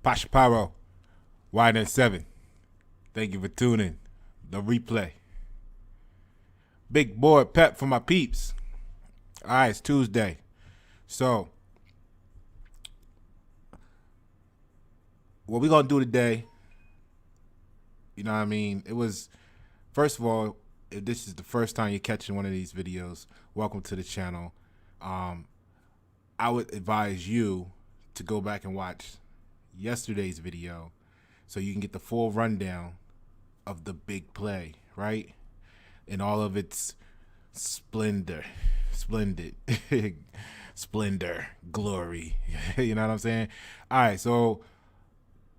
Pashaparo, YN7. Thank you for tuning. The replay. Big boy Pep for my peeps. All right, it's Tuesday. So, what we're going to do today, you know what I mean? It was, first of all, if this is the first time you're catching one of these videos, welcome to the channel. I would advise you to go back and watch yesterday's video so you can get the full rundown of the big play, right? In all of its splendid, glory. You know what I'm saying? All right, so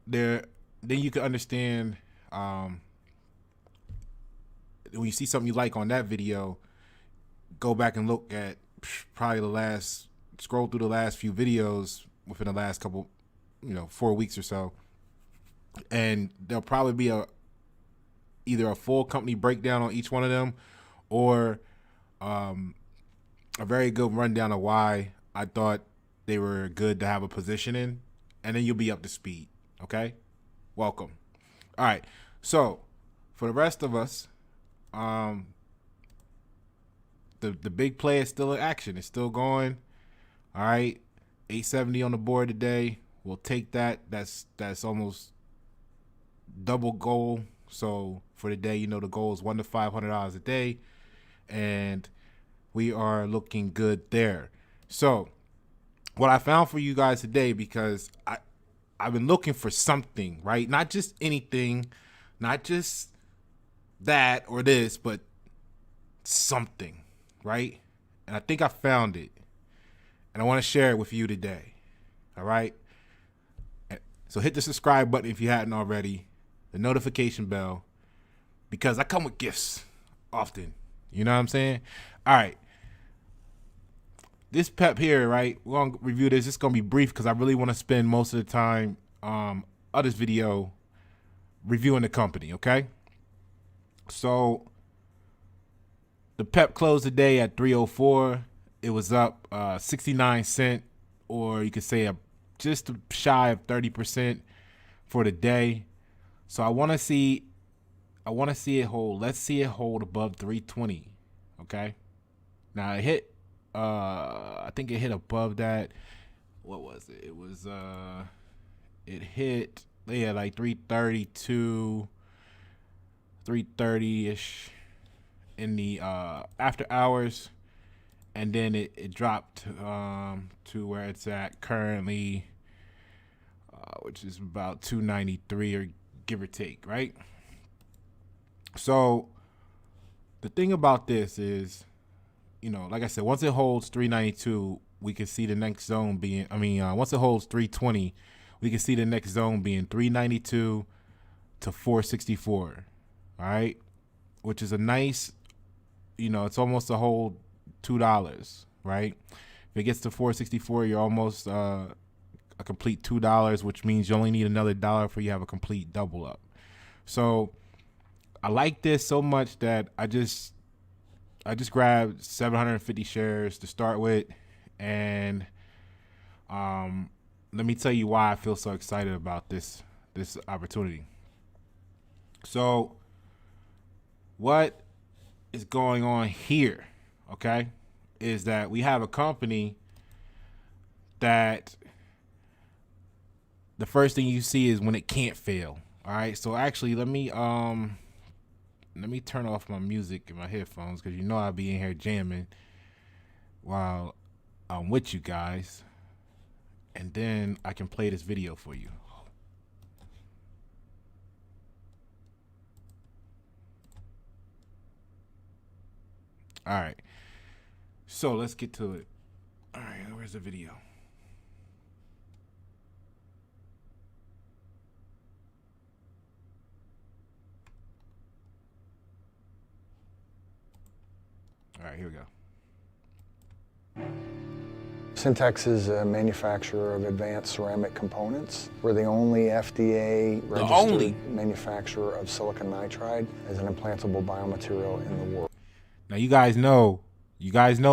then you can understand when you see something you like on that video, go back and look at probably scroll through the last few videos within the last couple, 4 weeks or so, and there'll probably be either a full company breakdown on each one of them, or a very good rundown of why I thought they were good to have a position in, and then you'll be up to speed. Okay, welcome. All right, so for the rest of us, the big play is still in action. It's still going. All right, 870 on the board today. We'll take that. That's almost double goal. So for the day, the goal is $100 to $500 a day, and we are looking good there. So what I found for you guys today, because I've been looking for something, right? Not just anything, not just that or this, but something, right? And I think I found it, and I want to share it with you today. All right? So hit the subscribe button if you hadn't already, the notification bell, because I come with gifts often. You know what I'm saying? All right. This P.E.P here, right? We're going to review this. It's going to be brief because I really want to spend most of the time of this video reviewing the company, okay? So the P.E.P closed the day at 304. It was up 69 cents, or you could say just shy of 30% for the day. So I want to see it hold. Let's see it hold above 320. Okay. Now it hit. I think it hit above that. What was it? It was. It hit. Yeah, like 332, 330-ish in the after hours, and then it dropped to where it's at currently, which is about 293 or give or take, right? So the thing about this is, like I said, once it holds 392, we can see the next zone being, once it holds 320, we can see the next zone being 392 to 464, all right? Which is a nice, it's almost a whole $2, right? If it gets to 464, you're almost a complete $2, which means you only need another dollar for you have a complete double up. So I like this so much that I just grabbed 750 shares to start with, and let me tell you why I feel so excited about this opportunity. So what is going on here, okay, is that we have a company that the first thing you see is when it can't fail. All right, so actually let me turn off my music in my headphones, because I'll be in here jamming while I'm with you guys, and then I can play this video for you. All right, so let's get to it. All right, where's the video? All right, here we go. SINTX is a manufacturer of advanced ceramic components. We're the only FDA-registered manufacturer of silicon nitride as an implantable biomaterial in the world. Now, you guys know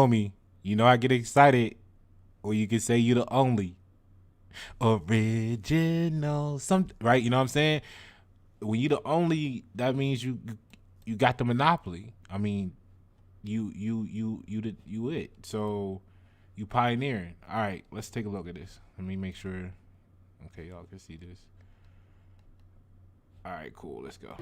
me. I get excited, or you can say you're the only. Original, some right. You know what I'm saying? When you the only, that means you got the monopoly. I mean, you it. So you pioneering. All right, let's take a look at this. Let me make sure. Okay, y'all can see this. All right, cool. Let's go.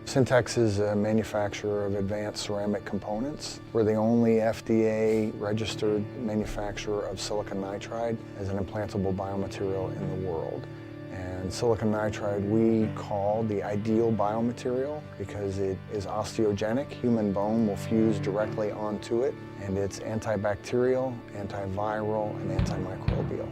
SINTX is a manufacturer of advanced ceramic components. We're the only FDA-registered manufacturer of silicon nitride as an implantable biomaterial in the world. And silicon nitride we call the ideal biomaterial because it is osteogenic. Human bone will fuse directly onto it, and it's antibacterial, antiviral, and antimicrobial.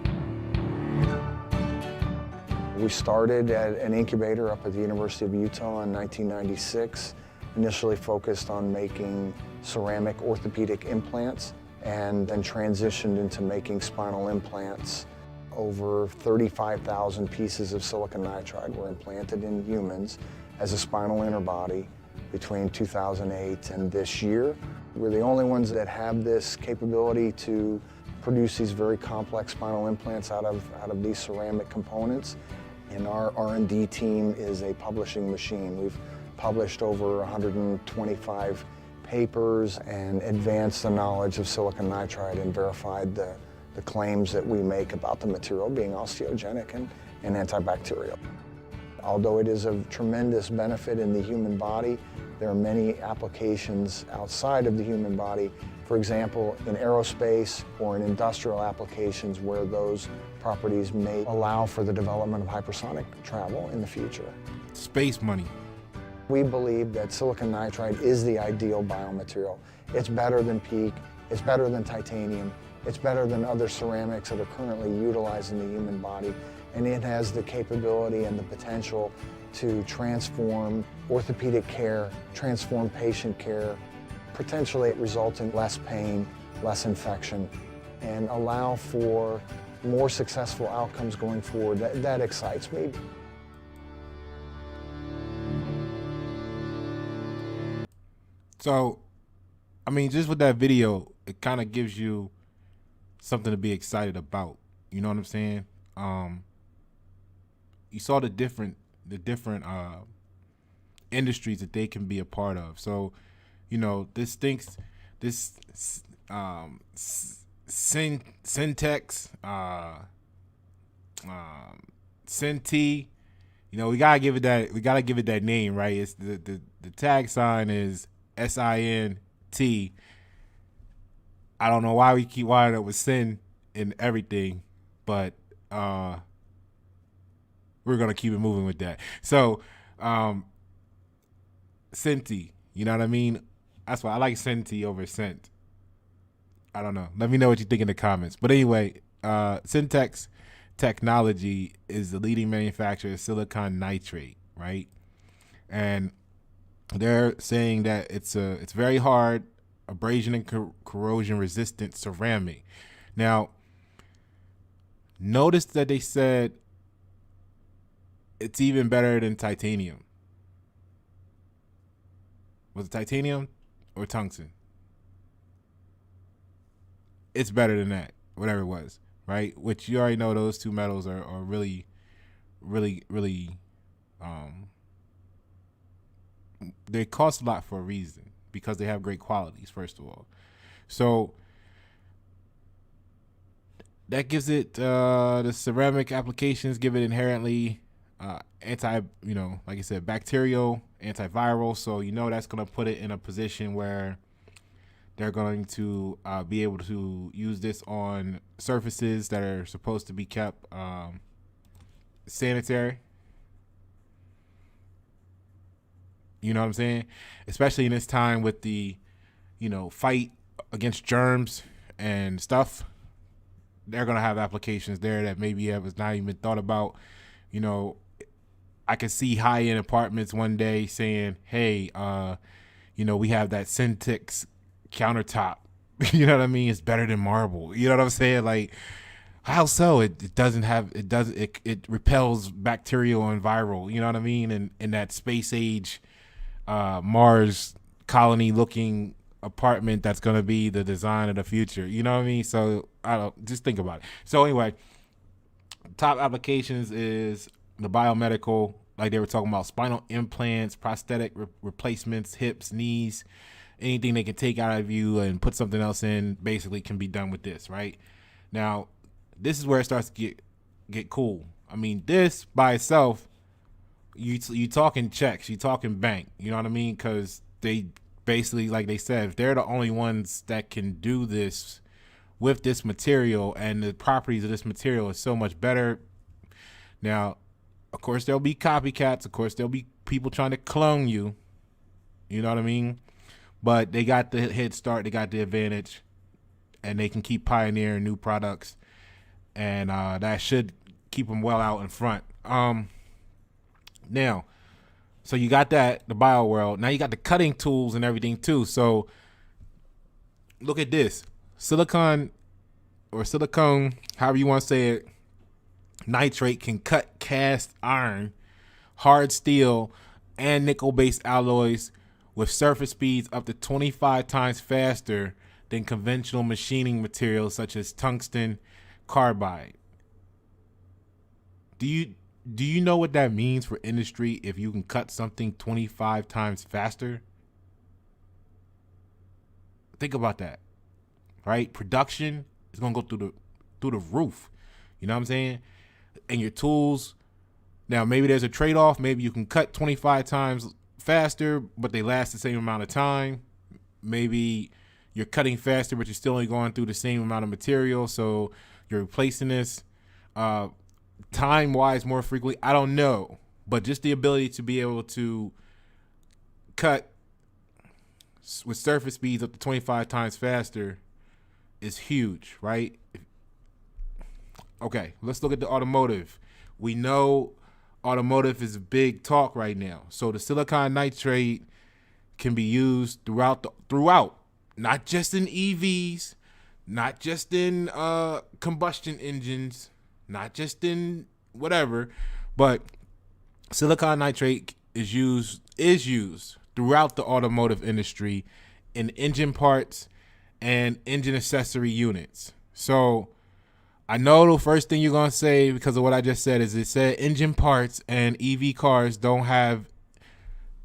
We started at an incubator up at the University of Utah in 1996, initially focused on making ceramic orthopedic implants, and then transitioned into making spinal implants. Over 35,000 pieces of silicon nitride were implanted in humans as a spinal interbody between 2008 and this year. We're the only ones that have this capability to produce these very complex spinal implants out of these ceramic components. And our R&D team is a publishing machine. We've published over 125 papers and advanced the knowledge of silicon nitride and verified the claims that we make about the material being osteogenic and antibacterial. Although it is of tremendous benefit in the human body, there are many applications outside of the human body. For example, in aerospace or in industrial applications where those properties may allow for the development of hypersonic travel in the future. Space money. We believe that silicon nitride is the ideal biomaterial. It's better than PEEK, it's better than titanium, it's better than other ceramics that are currently utilized in the human body, and it has the capability and the potential to transform orthopedic care, transform patient care, potentially result in less pain, less infection, and allow for more successful outcomes going forward. That excites me. So, I mean, just with that video, it kind of gives you something to be excited about. You know what I'm saying? You saw the different industries that they can be a part of. So, you know, SINTX, SINT. You know, we gotta give it that name, right? It's the tag sign is SINT. I don't know why we keep winding up with sin in everything, but we're gonna keep it moving with that. So, SINT, you know what I mean? That's why I like SINT over SINT. I don't know. Let me know what you think in the comments. But anyway, SINTX Technology is the leading manufacturer of silicon nitrate, right? And they're saying that it's very hard, abrasion and corrosion resistant ceramic. Now, notice that they said it's even better than titanium. Was it titanium or tungsten? It's better than that, whatever it was, right? Which you already know those two metals are really, really, really, they cost a lot for a reason, because they have great qualities, first of all. So that gives it, the ceramic applications give it inherently like I said, bacterial, antiviral. So, you know, that's going to put it in a position where they're going to be able to use this on surfaces that are supposed to be kept sanitary. You know what I'm saying? Especially in this time with the, fight against germs and stuff. They're going to have applications there that maybe was not even thought about. You know, I could see high-end apartments one day saying, hey, we have that SINTX countertop. You know what I mean? It's better than marble. You know what I'm saying? Like, how so? It repels bacterial and viral. You know what I mean? And in that space age Mars colony looking apartment that's going to be the design of the future. You know what I mean? So just think about it. So anyway, Top applications is the biomedical, like they were talking about, spinal implants, prosthetic replacements, hips, knees, anything they can take out of you and put something else in, basically can be done with this, right? Now, this is where it starts to get cool. I mean, this by itself, you talking checks, you talking bank, you know what I mean? Because they basically, like they said, if they're the only ones that can do this with this material, and the properties of this material is so much better. Now, of course, there'll be copycats. Of course, there'll be people trying to clone you. You know what I mean? But they got the head start. They got the advantage. And they can keep pioneering new products. And that should keep them well out in front. Now, so you got that, the bio world. Now you got the cutting tools and everything too. So look at this. Silicon, however you want to say it, nitrate can cut cast iron, hard steel, and nickel-based alloys with surface speeds up to 25 times faster than conventional machining materials such as tungsten carbide. Do you know what that means for industry if you can cut something 25 times faster? Think about that. Right? Production is gonna go through the roof. You know what I'm saying? And your tools. Now maybe there's a trade-off. Maybe you can cut 25 times faster, but they last the same amount of time. Maybe you're cutting faster, but you're still only going through the same amount of material. So you're replacing this time-wise more frequently. I don't know. But just the ability to be able to cut with surface speeds up to 25 times faster is huge, right? Okay, let's look at the automotive. We know automotive is big talk right now. So the silicon nitrate can be used throughout, not just in EVs, not just in combustion engines, not just in whatever, but silicon nitrate is used throughout the automotive industry in engine parts and engine accessory units. So I know the first thing you're going to say, because of what I just said, is it said engine parts and EV cars don't have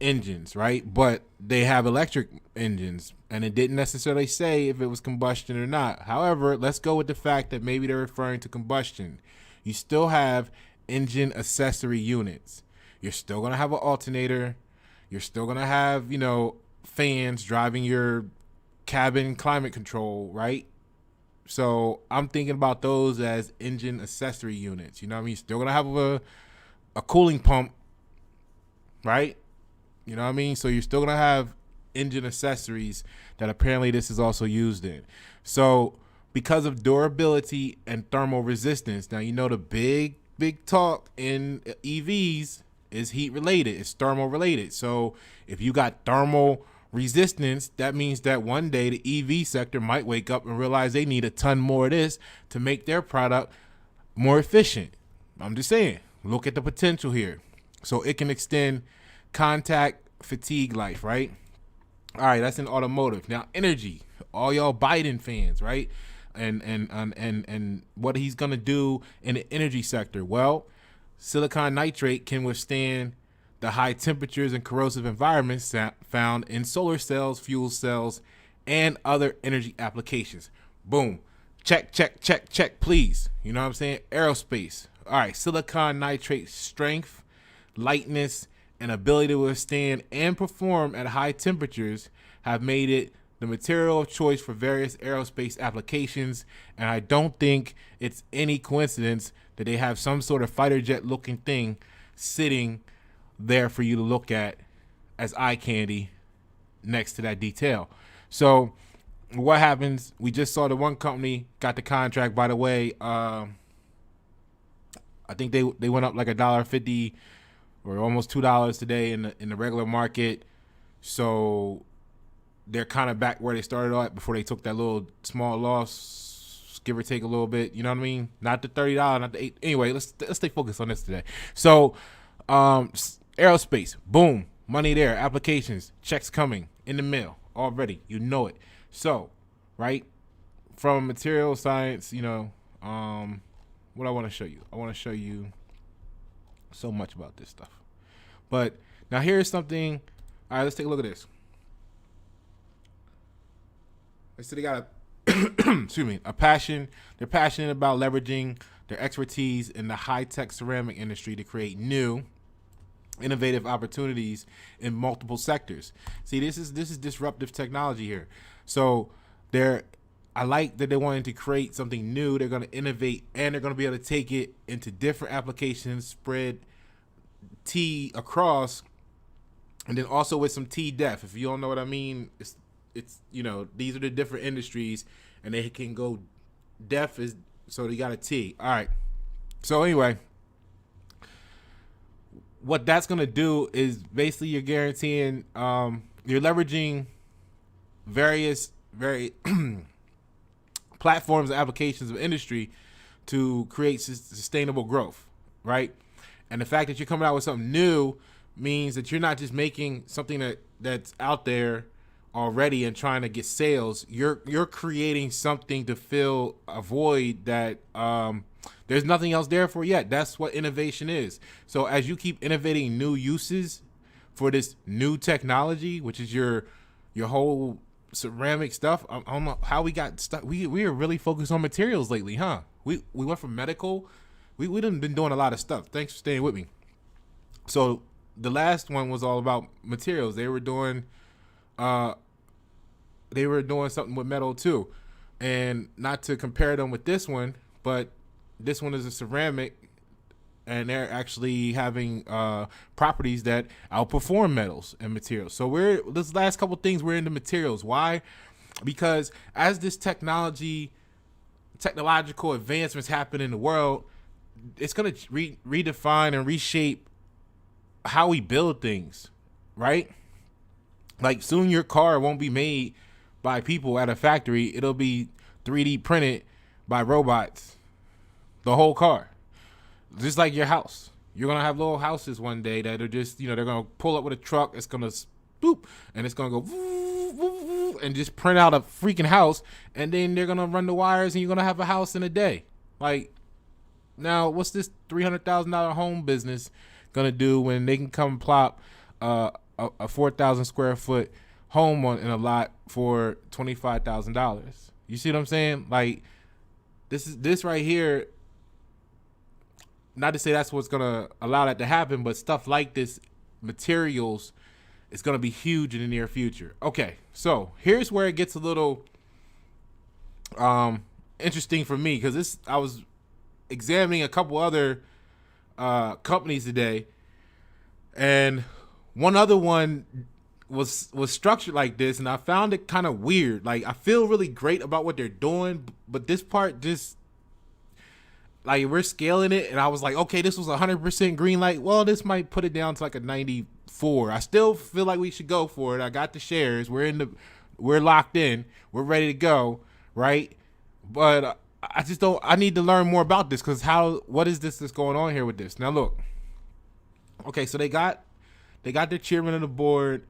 engines, right? But they have electric engines, and it didn't necessarily say if it was combustion or not. However, let's go with the fact that maybe they're referring to combustion. You still have engine accessory units. You're still going to have an alternator. You're still going to have, fans driving your cabin climate control, right? So I'm thinking about those as engine accessory units. You know what I mean? Still gonna have a cooling pump, right? You know what I mean? So you're still gonna have engine accessories that apparently this is also used in. So because of durability and thermal resistance, now the big talk in EVs is heat related, it's thermal related. So if you got thermal resistance, that means that one day the EV sector might wake up and realize they need a ton more of this to make their product more efficient. I'm just saying, look at the potential here. So it can extend contact fatigue life, right? All right, that's in automotive. Now energy, all y'all Biden fans, right? And what he's gonna do in the energy sector. Well, silicon nitrate can withstand the high temperatures and corrosive environments found in solar cells, fuel cells, and other energy applications. Boom. Check, please. You know what I'm saying? Aerospace. All right. Silicon nitrate strength, lightness, and ability to withstand and perform at high temperatures have made it the material of choice for various aerospace applications. And I don't think it's any coincidence that they have some sort of fighter jet looking thing sitting there for you to look at as eye candy next to that detail. So what happens? We just saw the one company got the contract. By the way, I think they went up like $1.50 or almost $2 today in the regular market. So they're kind of back where they started at before they took that little small loss, give or take a little bit. You know what I mean? Not the $30, not the $8. Anyway, let's stay focused on this today. So aerospace, boom, money there, applications, checks coming in the mail already, you know it. So, right, from material science, what I want to show you. I want to show you so much about this stuff. But now here's something. All right, let's take a look at this. So they got a passion. They're passionate about leveraging their expertise in the high-tech ceramic industry to create new, innovative opportunities in multiple sectors. See, this is disruptive technology here. So I like that they wanted to create something new. They're going to innovate, and they're going to be able to take it into different applications, spread T across, and then also with some T def. If you don't know what I mean, it's these are the different industries, and they can go def is so they got a T. All right. So anyway, what that's gonna do is basically you're guaranteeing you're leveraging various platforms and applications of industry to create sustainable growth, right? And the fact that you're coming out with something new means that you're not just making something that's out there already and trying to get sales. You're creating something to fill a void that there's nothing else there for yet. That's what innovation is. So as you keep innovating new uses for this new technology, which is your whole ceramic stuff. I don't know how we got stuck. We are really focused on materials lately, huh? We went from medical. We done been doing a lot of stuff. Thanks for staying with me. So the last one was all about materials. They were doing something with metal too, and not to compare them with this one, but this one is a ceramic, and they're actually having properties that outperform metals and materials. So this last couple things, we're into materials. Why? Because as this technological advancements happen in the world, it's going to redefine and reshape how we build things, right? Like soon your car won't be made by people at a factory. It'll be 3D printed by robots, the whole car. Just like your house. You're going to have little houses one day that are just, they're going to pull up with a truck. It's going to boop, and it's going to go woo, woo, woo, and just print out a freaking house. And then they're going to run the wires, and you're going to have a house in a day. Like, now, what's this $300,000 home business going to do when they can come plop a 4,000 square foot home in a lot for $25,000? You see what I'm saying? Like, this right here, not to say that's what's going to allow that to happen, but stuff like this, materials, is going to be huge in the near future. Okay, so here's where it gets a little interesting for me, because I was examining a couple other companies today, and one other one was structured like this, and I found it kind of weird. Like, I feel really great about what they're doing, but this part just, like, we're scaling it, and I was like, okay, this was 100% green light. Well, this might put it down to like a 94. I still feel like we should go for it. I got the shares. We're locked in. We're ready to go, right? But I need to learn more about this, because what is this that's going on here with this? Now look, okay, so they got their chairman of the board,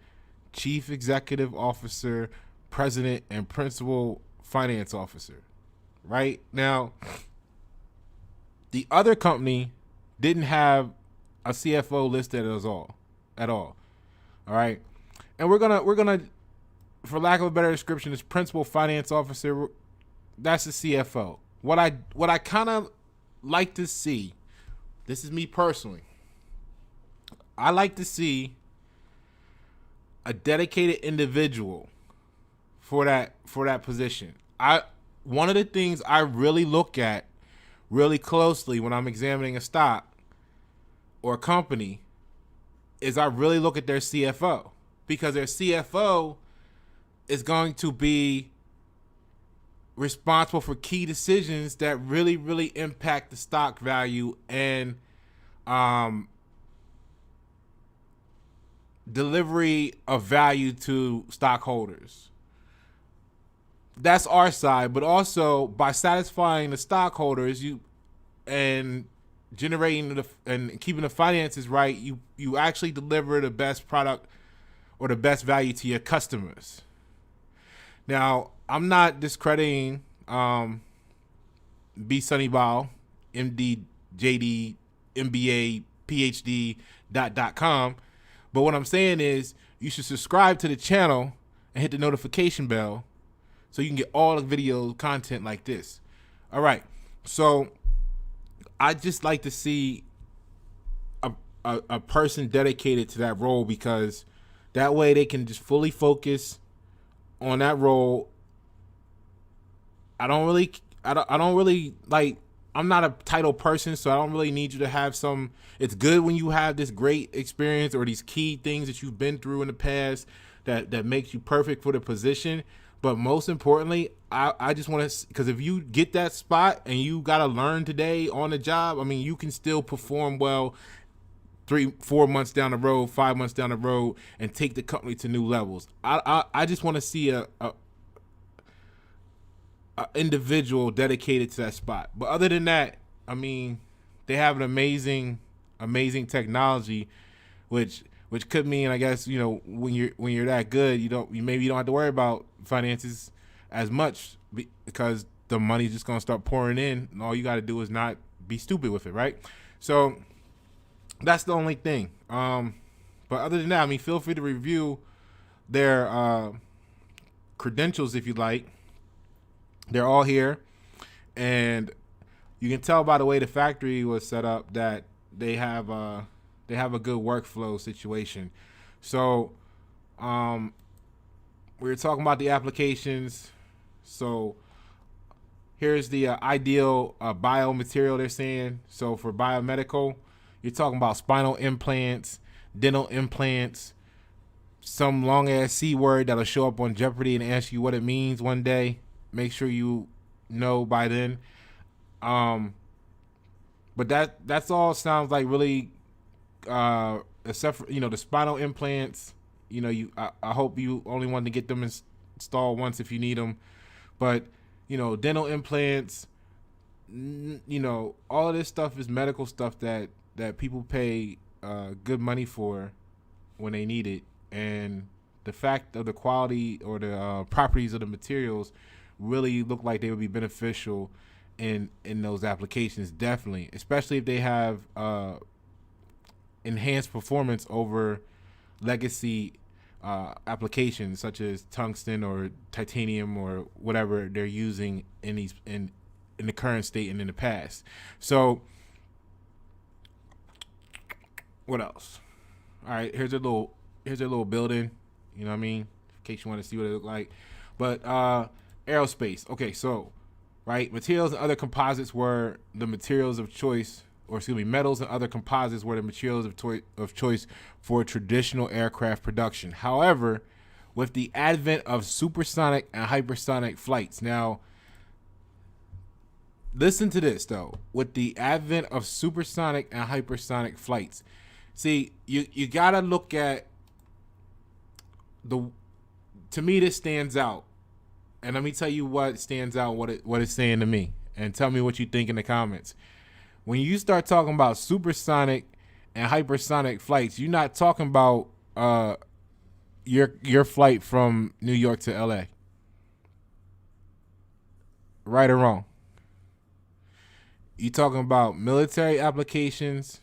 chief executive officer, president, and principal finance officer, right? Now, the other company didn't have a CFO listed at all. All right. And we're gonna, for lack of a better description, this principal finance officer, that's the CFO. What I kind of like to see, this is me personally, I like to see a dedicated individual for that position. One of the things I really look at really closely when I'm examining a stock or a company is I really look at their CFO, because their CFO is going to be responsible for key decisions that really, really impact the stock value and delivery of value to stockholders. That's our side, but also by satisfying the stockholders, and generating and keeping the finances right, you actually deliver the best product or the best value to your customers. Now, I'm not discrediting B. Sunny Ball MD, JD, MBA, PhD.com. But what I'm saying is you should subscribe to the channel and hit the notification bell so you can get all the video content like this. All right. So I just like to see a person dedicated to that role, because that way they can just fully focus on that role. I don't really like, I'm not a title person, so I don't really need you to have some. It's good when you have this great experience or these key things that you've been through in the past that makes you perfect for the position. But most importantly, I just want to, because if you get that spot and you got to learn today on the job, I mean, you can still perform well 3-4 months down the road, 5 months down the road, and take the company to new levels. I just want to see a individual dedicated to that spot. But other than that, I mean, they have an amazing technology, which could mean, I guess, you know, when you're that good, you don't have to worry about finances as much, because the money's just gonna start pouring in, and all you got to do is not be stupid with it, right? So that's the only thing. But other than that, I mean, feel free to review their credentials if you like. They're all here, and you can tell by the way the factory was set up that they have a good workflow situation. So we were talking about the applications. So here's the ideal biomaterial they're saying. So for biomedical, you're talking about spinal implants, dental implants, some long ass C word that'll show up on Jeopardy and ask you what it means one day. Make sure you know by then. But that's all sounds like really, except for, you know, the spinal implants, you know, I hope you only want to get them installed once if you need them. But, you know, dental implants, you know, all of this stuff is medical stuff that people pay good money for when they need it. And the fact of the quality or the properties of the materials really look like they would be beneficial in those applications, definitely, especially if they have enhanced performance over legacy applications such as tungsten or titanium or whatever they're using in the current state and in the past. So what else? All right, here's a little building, you know what I mean, in case you want to see what it look like. But aerospace. Okay, so, right, materials and other composites were the materials of choice, or excuse me, metals and other composites were the materials of choice for traditional aircraft production. However, with the advent of supersonic and hypersonic flights, now, listen to this though. With the advent of supersonic and hypersonic flights, see, you gotta look at to me, this stands out. And let me tell you what stands out, what it's saying to me, and tell me what you think in the comments. When you start talking about supersonic and hypersonic flights, you're not talking about your flight from New York to LA. Right or wrong? You're talking about military applications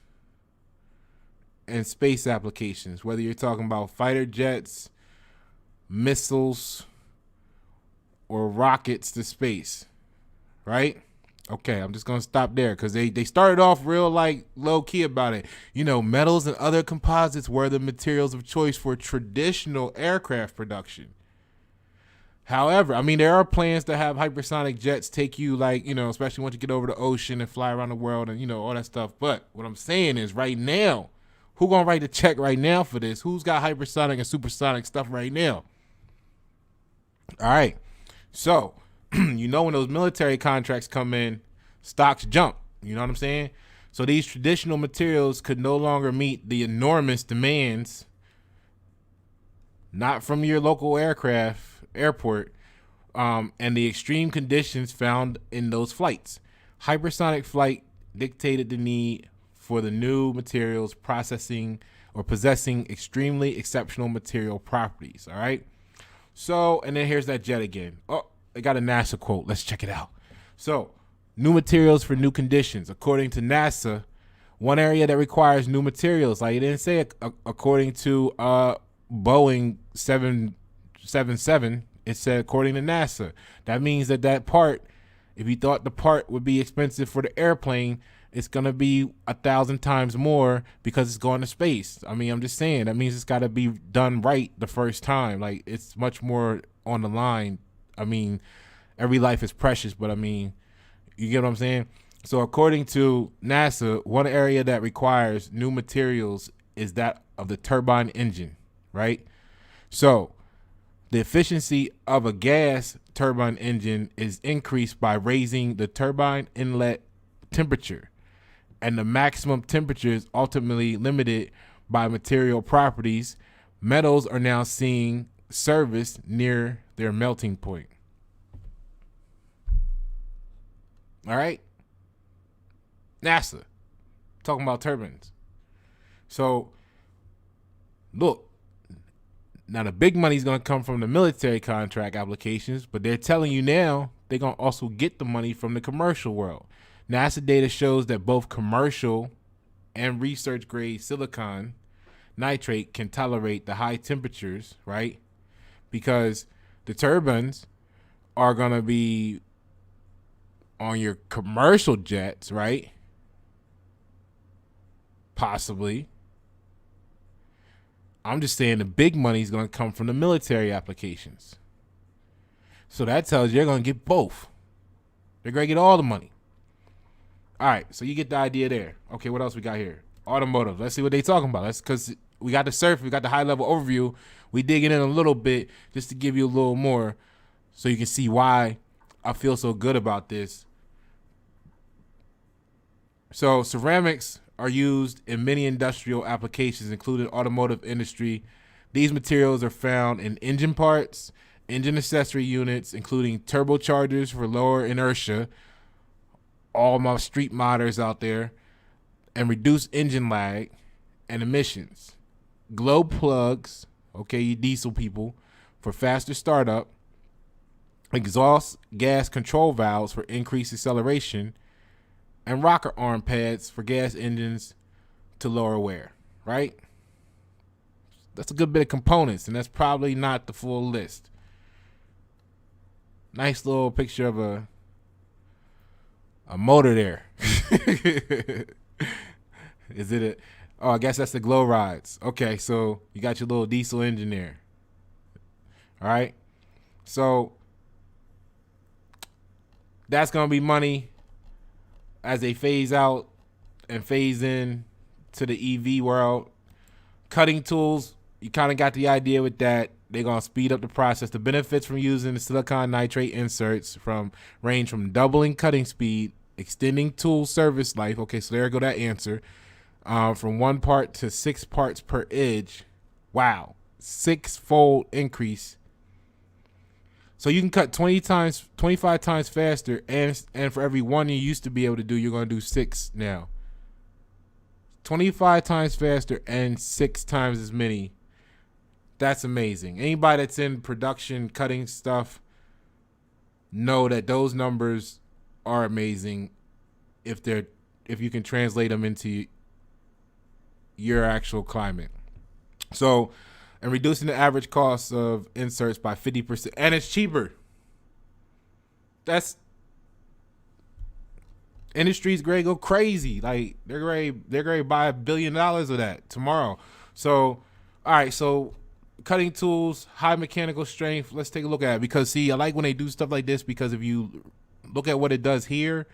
and space applications, whether you're talking about fighter jets, missiles, or rockets to space, right? Okay, I'm just gonna stop there because they started off real like low key about it. You know, metals and other composites were the materials of choice for traditional aircraft production. However, I mean, there are plans to have hypersonic jets take you, like, you know, especially once you get over the ocean and fly around the world and, you know, all that stuff. But what I'm saying is right now, who gonna write the check right now for this? Who's got hypersonic and supersonic stuff right now? All right. So, you know, when those military contracts come in, stocks jump. You know what I'm saying? So these traditional materials could no longer meet the enormous demands, not from your local airport, and the extreme conditions found in those flights. Hypersonic flight dictated the need for the new materials possessing extremely exceptional material properties. All right. So, and then here's that jet again. Oh, I got a NASA quote. Let's check it out. So, New materials for new conditions. According to NASA, one area that requires new materials, like it didn't say it, according to Boeing 777, it said according to NASA. That means that part, if you thought the part would be expensive for the airplane, it's going to be 1,000 times more because it's going to space. I mean, I'm just saying, that means it's got to be done right the first time. Like, it's much more on the line. I mean, every life is precious, but I mean, you get what I'm saying? So according to NASA, one area that requires new materials is that of the turbine engine, right? So the efficiency of a gas turbine engine is increased by raising the turbine inlet temperature, and the maximum temperature is ultimately limited by material properties. Metals are now seeing service near their melting point. All right? NASA, talking about turbines. So, look, now the big money is going to come from the military contract applications, but they're telling you now they're going to also get the money from the commercial world. NASA data shows that both commercial and research grade silicon nitrate can tolerate the high temperatures, right? Because the turbines are going to be on your commercial jets, right? Possibly. I'm just saying the big money is going to come from the military applications. So that tells you they're going to get both. They're going to get all the money. All right, so you get the idea there. Okay, what else we got here? Automotive. Let's see what they talking about. That's because we got the surface, we got the high level overview. We digging in a little bit just to give you a little more so you can see why I feel so good about this. So ceramics are used in many industrial applications, including automotive industry. These materials are found in engine parts, engine accessory units, including turbochargers for lower inertia, all my street modders out there, and reduce engine lag and emissions. Glow plugs, okay, you diesel people, for faster startup. Exhaust gas control valves for increased acceleration, and rocker arm pads for gas engines to lower wear, right? That's a good bit of components, and that's probably not the full list. Nice little picture of a motor there. Is it I guess that's the glow rods. Okay, so you got your little diesel engine there. All right. So that's going to be money as they phase out and phase in to the EV world. Cutting tools, you kind of got the idea with that. They're going to speed up the process. The benefits from using the silicon nitrate inserts range from doubling cutting speed, extending tool service life. Okay, so there go that answer. From 1 part to 6 parts per edge. Wow. 6-fold increase. So you can cut 25 times faster, and for every 1 you used to be able to do, you're going to do 6 now. 25 times faster and 6 times as many. That's amazing. Anybody that's in production cutting stuff know that those numbers are amazing if you can translate them into your actual climate. So, and reducing the average cost of inserts by 50%, and it's cheaper. That's industry's going to go crazy. Like they're going to buy $1 billion of that tomorrow. So, all right, so cutting tools, high mechanical strength. Let's take a look at it, because see, I like when they do stuff like this, because if you look at what it does here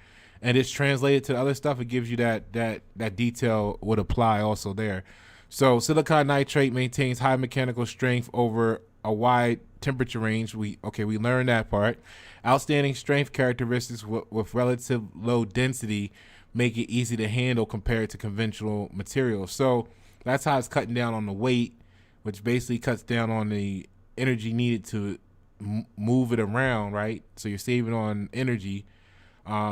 and it's translated to other stuff, it gives you that detail would apply also there. So silicon nitrate maintains high mechanical strength over a wide temperature range. We learned that part. Outstanding strength characteristics with relative low density make it easy to handle compared to conventional materials. So that's how it's cutting down on the weight, which basically cuts down on the energy needed to move it around, right? So you're saving on energy.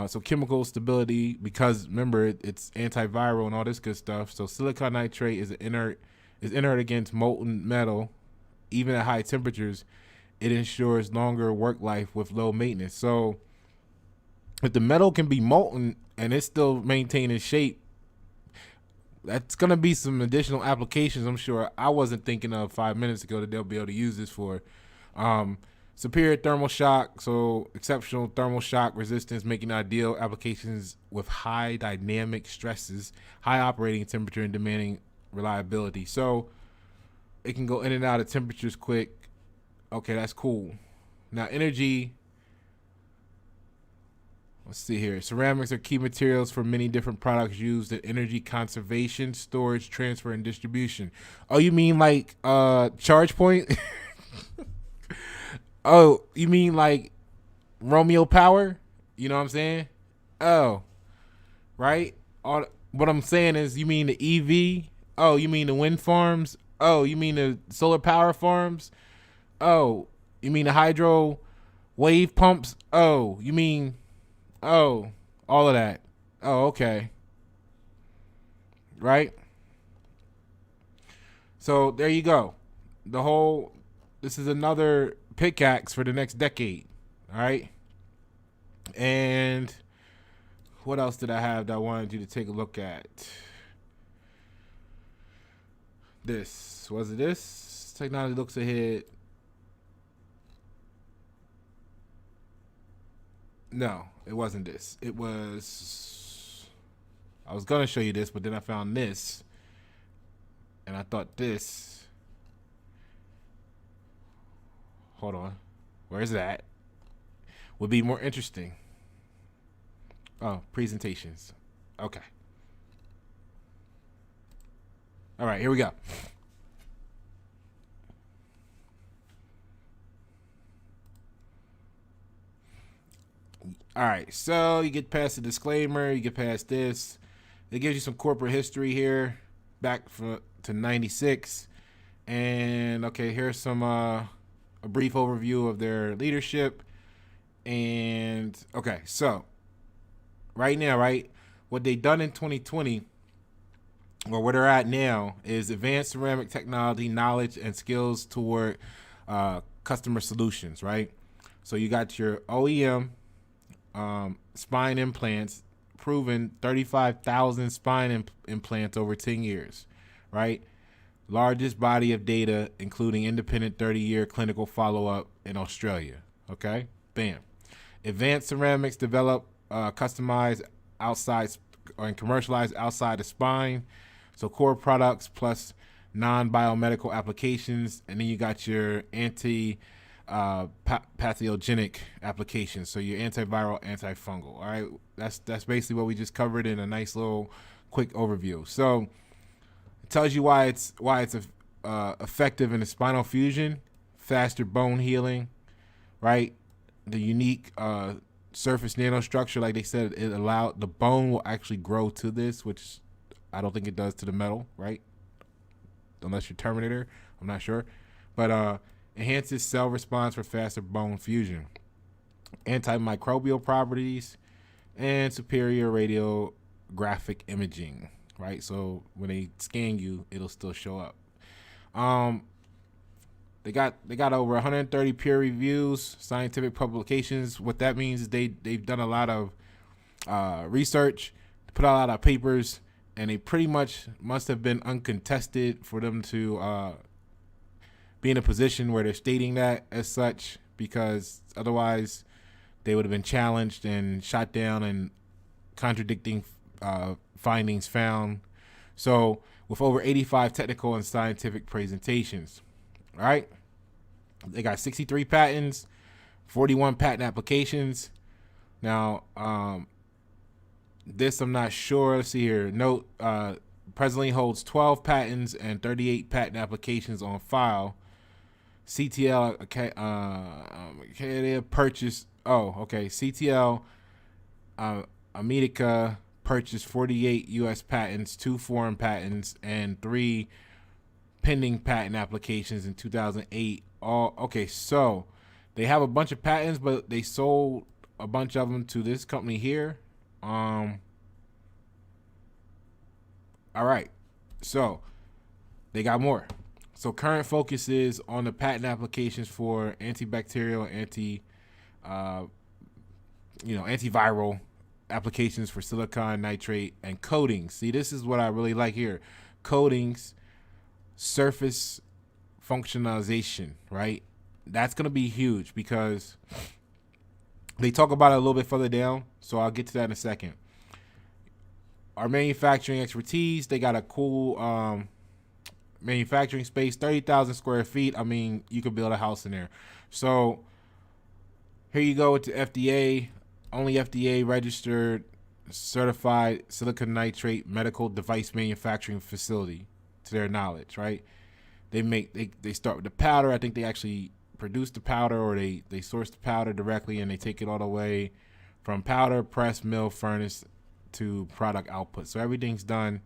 So chemical stability, because remember it's antiviral and all this good stuff. So silicon nitrate is inert against molten metal, even at high temperatures. It ensures longer work life with low maintenance. So if the metal can be molten and it's still maintaining shape, that's gonna be some additional applications. I'm sure I wasn't thinking of 5 minutes ago that they'll be able to use this for. Superior thermal shock, so exceptional thermal shock resistance, making ideal applications with high dynamic stresses, high operating temperature, and demanding reliability. So it can go in and out of temperatures quick. Okay, that's cool. Now energy, let's see here. Ceramics are key materials for many different products used in energy conservation, storage, transfer, and distribution. Oh, you mean like charge point? Oh, you mean like Romeo Power? You know what I'm saying? Oh, right. What I'm saying is, you mean the EV? Oh, you mean the wind farms? Oh, you mean the solar power farms? Oh, you mean the hydro wave pumps? Oh, you mean, oh, all of that. Oh, okay. Right? So there you go. This is another pickaxe for the next decade. All right. And what else did I have that I wanted you to take a look at? Was it this? Technology looks ahead. No, it wasn't this. I was going to show you this, but then I found this. And I thought this. Hold on. Where's that? Would be more interesting. Oh, presentations. Okay. All right, here we go. All right, so you get past the disclaimer, you get past this. It gives you some corporate history here, back to 96. And okay, here's some a brief overview of their leadership. And okay, so right now, right, what they done in 2020, or where they're at now, is advanced ceramic technology, knowledge, and skills toward customer solutions, right? So you got your OEM spine implants, proven 35,000 spine implants over 10 years, right? Largest body of data, including independent 30-year clinical follow-up in Australia, okay? Bam. Advanced ceramics develop, customized outside and commercialized outside the spine. So core products plus non-biomedical applications. And then you got your pathogenic applications. So your antiviral, antifungal. All right. That's basically what we just covered in a nice little quick overview. So it tells you why it's effective in the spinal fusion, faster bone healing, right? The unique surface nanostructure, like they said, it allowed the bone will actually grow to this, which I don't think it does to the metal, right? Unless you're Terminator, I'm not sure. But enhances cell response for faster bone fusion, antimicrobial properties, and superior radiographic imaging, right? So when they scan you, it'll still show up. They got over 130 peer reviews, scientific publications. What that means is they've done a lot of research, put out a lot of papers, and they pretty much must have been uncontested for them to be in a position where they're stating that as such, because otherwise they would have been challenged and shot down and contradicting findings found. So with over 85 technical and scientific presentations. All right. They got 63 patents, 41 patent applications. Now, this I'm not sure. Let's see here. Note, presently holds 12 patents and 38 patent applications on file. CTL, okay, purchased. Oh, okay. CTL, America purchased 48 U.S. patents, 2 foreign patents, and 3 pending patent applications in 2008. Okay, so they have a bunch of patents, but they sold a bunch of them to this company here. All right, so they got more. So current focus is on the patent applications for antibacterial, antiviral applications for silicon nitrate and coatings. See, this is what I really like here. Coatings, surface functionalization, right? That's going to be huge because they talk about it a little bit further down. So I'll get to that in a second. Our manufacturing expertise, they got a cool manufacturing space, 30,000 square feet. I mean, you could build a house in there. So here you go with the FDA, only FDA registered, certified silicon nitrate medical device manufacturing facility, to their knowledge, right? They start with the powder. I think they actually produce the powder, or they source the powder directly, and they take it all the way from powder, press, mill, furnace to product output. So everything's done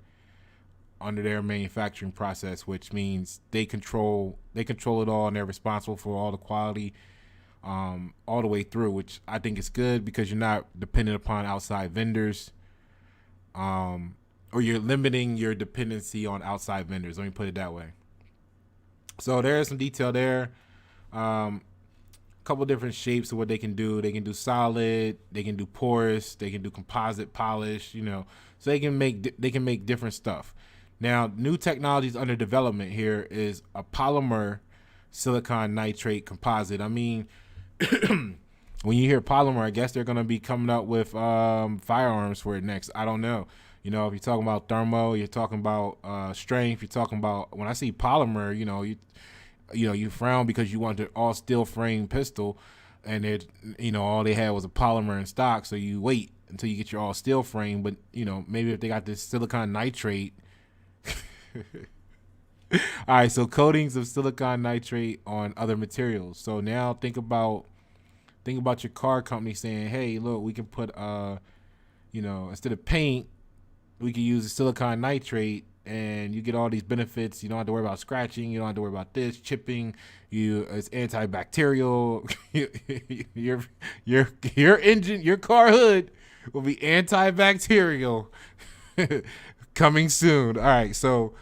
under their manufacturing process, which means they control it all, and they're responsible for all the quality all the way through, which I think is good because you're not dependent upon outside vendors, or you're limiting your dependency on outside vendors. Let me put it that way. So there's some detail there. Couple different shapes of what they can do. They can do solid, they can do porous, they can do composite polish, so they can make different stuff. Now, new technologies under development here is a polymer silicon nitrate composite. I mean, when you hear polymer, I guess they're going to be coming up with firearms for it next. I don't know. If you're talking about thermo, you're talking about strength, you're talking about, when I see polymer, you frown because you want an all steel frame pistol, and it, all they had was a polymer in stock. So you wait until you get your all steel frame. But maybe if they got this silicon nitrate. All right, so coatings of silicon nitrate on other materials. So now think about your car company saying, hey, look, we can put instead of paint, we can use the silicon nitrate, and you get all these benefits. You don't have to worry about scratching. You don't have to worry about this chipping. It's antibacterial. Your engine, your car hood will be antibacterial. Coming soon. All right, so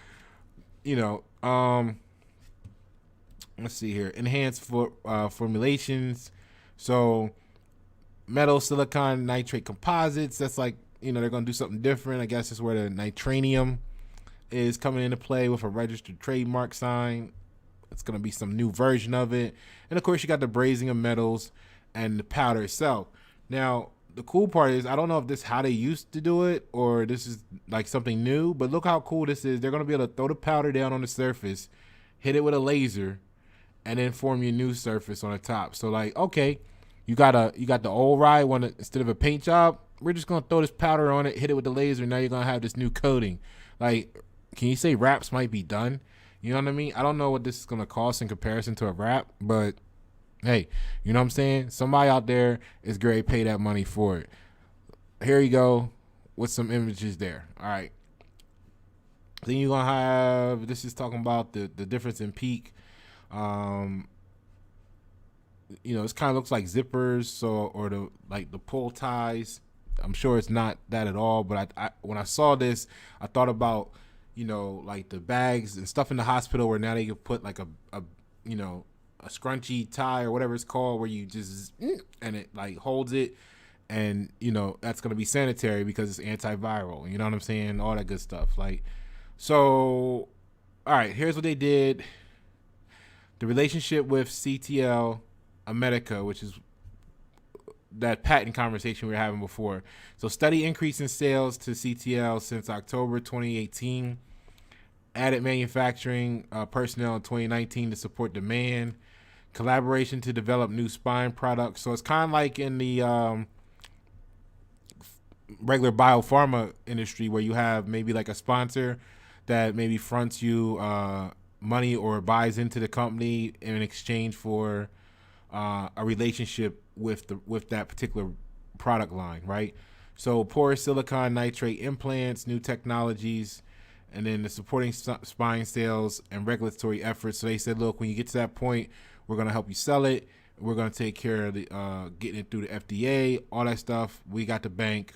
let's see here. Enhanced formulations. So metal silicon nitrate composites. That's like, they're gonna do something different. I guess that's where the nitranium is coming into play with a registered trademark sign. It's going to be some new version of it. And of course, you got the brazing of metals and the powder itself. Now, the cool part is, I don't know if this is how they used to do it or this is like something new, but look how cool this is. They're going to be able to throw the powder down on the surface, hit it with a laser, and then form your new surface on the top. So like, okay, you got the old ride one, instead of a paint job, we're just going to throw this powder on it, hit it with the laser, and now you're going to have this new coating. Like, can you say wraps might be done? You know what I mean? I don't know what this is going to cost in comparison to a wrap, but hey, you know what I'm saying? Somebody out there is going to pay that money for it. Here you go with some images there. All right. Then you're going to have, this is talking about the difference in peak. This kind of looks like zippers, or the pull ties. I'm sure it's not that at all, but I when I saw this, I thought about, like the bags and stuff in the hospital where now they can put like a scrunchy tie or whatever it's called, where you just, and it like holds it, and that's going to be sanitary because it's antiviral. You know what I'm saying? All that good stuff. Like, so, all right, here's what they did. The relationship with CTL America, which is that patent conversation we were having before. So steady increase in sales to CTL since October 2018. Added manufacturing personnel in 2019 to support demand. Collaboration to develop new spine products. So it's kind of like in the regular biopharma industry, where you have maybe like a sponsor that maybe fronts you money or buys into the company in exchange for a relationship with that particular product line, right? So porous silicon nitrate implants, new technologies, and then the supporting spine sales and regulatory efforts. So they said, look, when you get to that point, we're going to help you sell it. We're going to take care of the getting it through the FDA, all that stuff. We got the bank.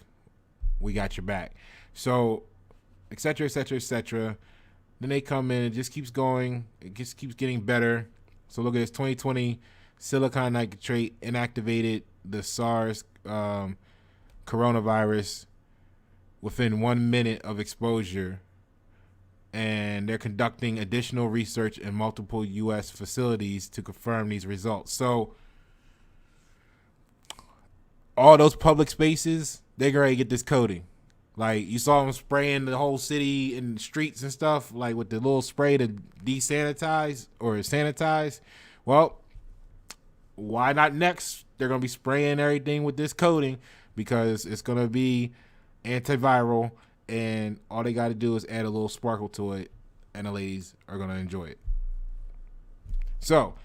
We got your back. So, et cetera, et cetera, et cetera. Then they come in. It just keeps going. It just keeps getting better. So look at this, 2020, silicon nitrate inactivated the SARS coronavirus within 1 minute of exposure, and they're conducting additional research in multiple U.S. facilities to confirm these results. So all those public spaces, they're going to get this coating. Like, you saw them spraying the whole city and streets and stuff, like with the little spray to desanitize or sanitize. Well, why not next? They're going to be spraying everything with this coating because it's going to be antiviral, and all they got to do is add a little sparkle to it, and the ladies are going to enjoy it. So,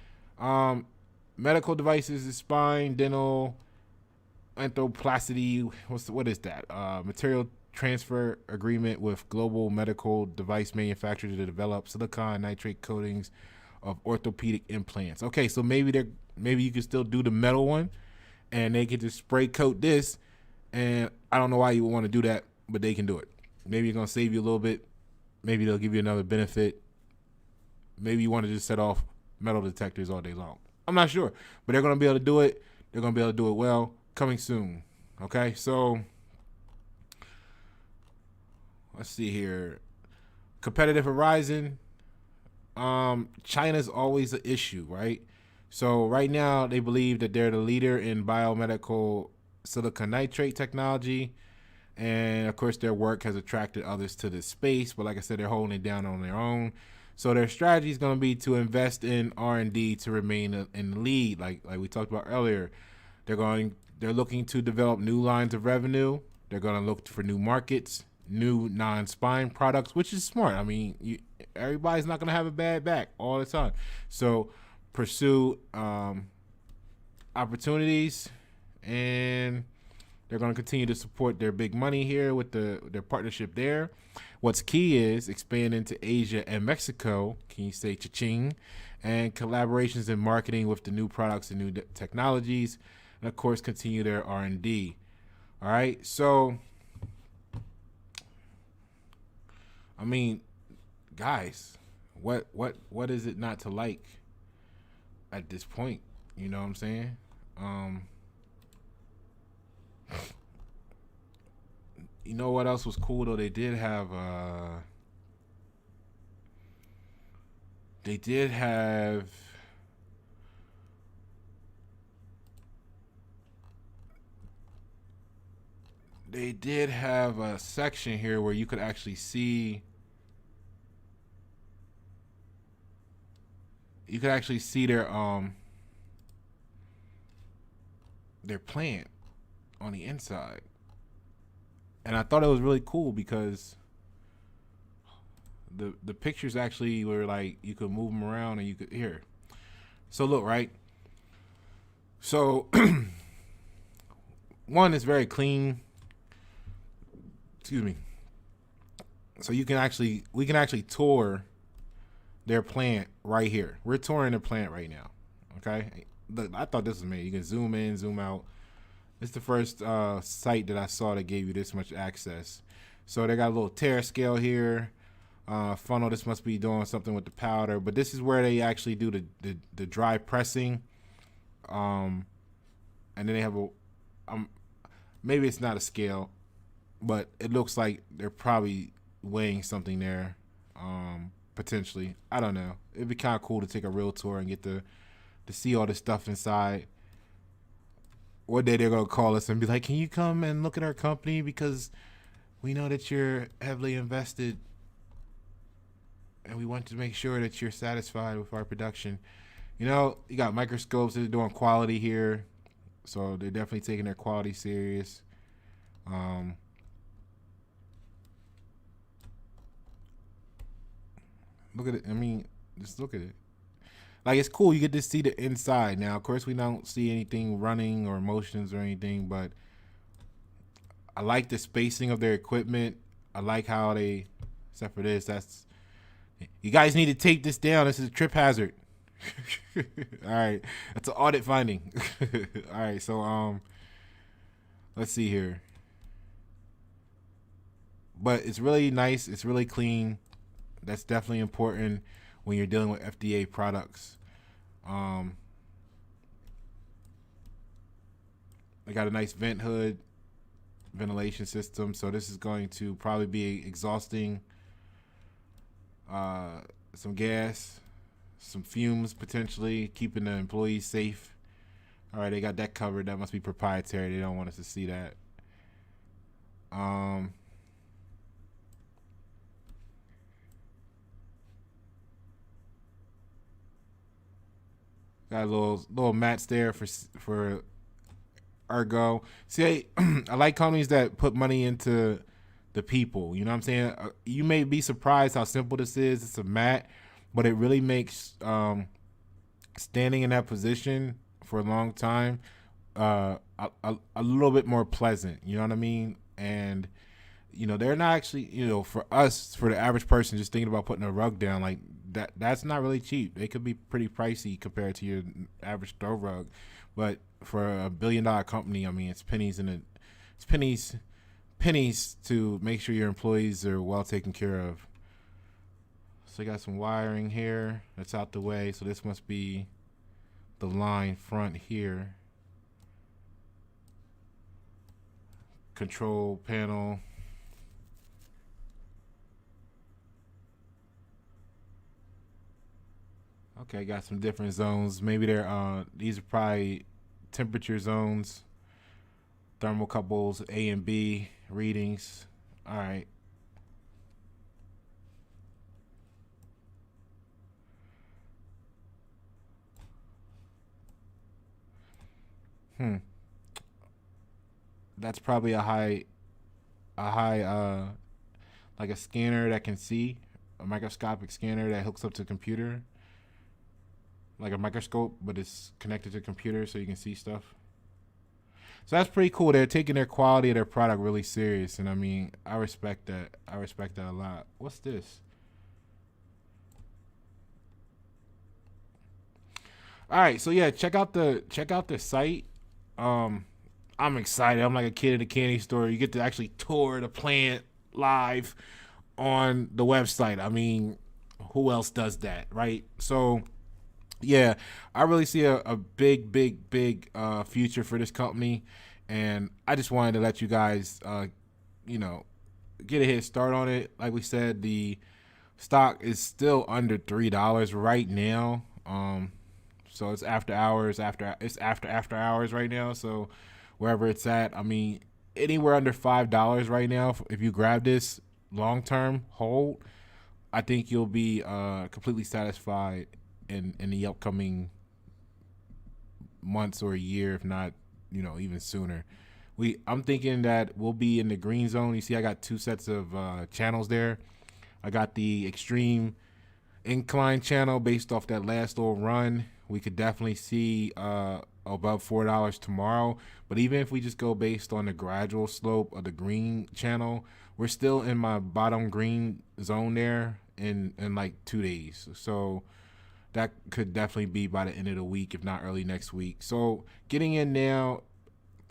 medical devices is spine, dental, anthroplasty. What is that? Material transfer agreement with global medical device manufacturers to develop silicon nitrate coatings of orthopedic implants. Okay, so maybe you can still do the metal one, and they can just spray coat this. And I don't know why you would want to do that, but they can do it. Maybe you're gonna save you a little bit. Maybe they'll give you another benefit. Maybe you want to just set off metal detectors all day long. I'm not sure, but they're gonna be able to do it. They're gonna be able to do it well. Coming soon. Okay, so let's see here. Competitive horizon. China's always an issue, right? So right now they believe that they're the leader in biomedical silicon nitrate technology, and of course their work has attracted others to this space. But like I said, they're holding it down on their own. So their strategy is going to be to invest in R&D to remain in the lead, like we talked about earlier. They're looking to develop new lines of revenue. They're going to look for new markets, new non-spine products, which is smart. I mean, everybody's not going to have a bad back all the time. So pursue opportunities, and they're going to continue to support their big money here with their partnership there. What's key is expand into Asia and Mexico. Can you say cha-ching? And collaborations in marketing with the new products and new technologies. And of course, continue their R&D. All right. So, I mean, guys, what is it not to like at this point? You know what I'm saying? You know what else was cool though? They did have a section here where you could actually see their plant on the inside. And I thought it was really cool because the pictures actually were like you could move them around and you could hear. So look, right? So one is very clean. Excuse me. So we can actually tour their plant right here. We're touring their plant right now. Okay. Look, I thought this was amazing. You can zoom in, zoom out. It's the first site that I saw that gave you this much access. So they got a little tear scale here. Funnel, this must be doing something with the powder. But this is where they actually do the dry pressing. And then they have maybe it's not a scale, but it looks like they're probably weighing something there, potentially. I don't know. It'd be kind of cool to take a real tour and get to see all this stuff inside. One day they're going to call us and be like, can you come and look at our company because we know that you're heavily invested and we want to make sure that you're satisfied with our production. You know, you got microscopes. They're doing quality here. So they're definitely taking their quality serious. Look at it. I mean, just look at it. Like, it's cool. You get to see the inside. Now, of course, we don't see anything running or motions or anything, but I like the spacing of their equipment. I like how they, except for this, you guys need to take this down. This is a trip hazard. All right. That's an audit finding. All right. So, let's see here. But it's really nice. It's really clean. That's definitely important when you're dealing with FDA products. They got a nice vent hood, ventilation system. So this is going to probably be exhausting some gas, some fumes potentially, keeping the employees safe. All right, they got that covered. That must be proprietary. They don't want us to see that. Got a little mats there for ergo. See, I like companies that put money into the people. You know what I'm saying? You may be surprised how simple this is. It's a mat, but it really makes standing in that position for a long time a little bit more pleasant. You know what I mean? And they're not actually, for us, for the average person just thinking about putting a rug down, like that's not really cheap. They could be pretty pricey compared to your average throw rug, but for a $1 billion company, I mean, it's pennies to make sure your employees are well taken care of. So I got some wiring here that's out the way. So this must be the line front here. Control panel. Okay, got some different zones. Maybe these are probably temperature zones, thermocouples, A and B readings. All right. That's probably a high like a scanner that can see, a microscopic scanner that hooks up to a computer, like a microscope, but it's connected to a computer so you can see stuff. So that's pretty cool. They're taking their quality of their product really serious, and I mean, I respect that. I respect that a lot. What's this? All right, so yeah, check out the site. I'm excited. I'm like a kid in a candy store. You get to actually tour the plant live on the website. I mean, who else does that, right? So yeah, I really see a big future for this company, and I just wanted to let you guys get a head start on it. Like we said, the stock is still under $3 right now. So it's after hours right now. So wherever it's at, I mean, anywhere under $5 right now, if you grab this long term hold, I think you'll be completely satisfied in the upcoming months or a year, if not even sooner. I'm thinking that we'll be in the green zone. You see, I got two sets of channels there. I got the extreme incline channel based off that last little run. We could definitely see above $4 tomorrow. But even if we just go based on the gradual slope of the green channel, we're still in my bottom green zone there in like 2 days. So that could definitely be by the end of the week, if not early next week. So getting in now,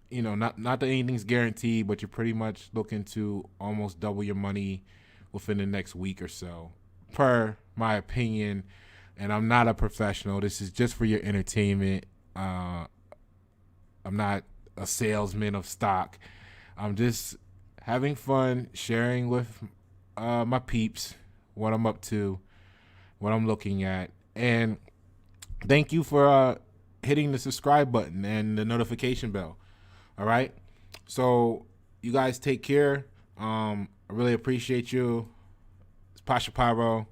not that anything's guaranteed, but you're pretty much looking to almost double your money within the next week or so, per my opinion. And I'm not a professional. This is just for your entertainment. I'm not a salesman of stock. I'm just having fun, sharing with my peeps what I'm up to, what I'm looking at. And thank you for hitting the subscribe button and the notification bell. All right? So you guys take care. I really appreciate you. It's Pasha Pyro.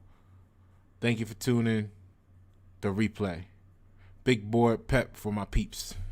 Thank you for tuning. The replay. Big boy P.E.P for my peeps.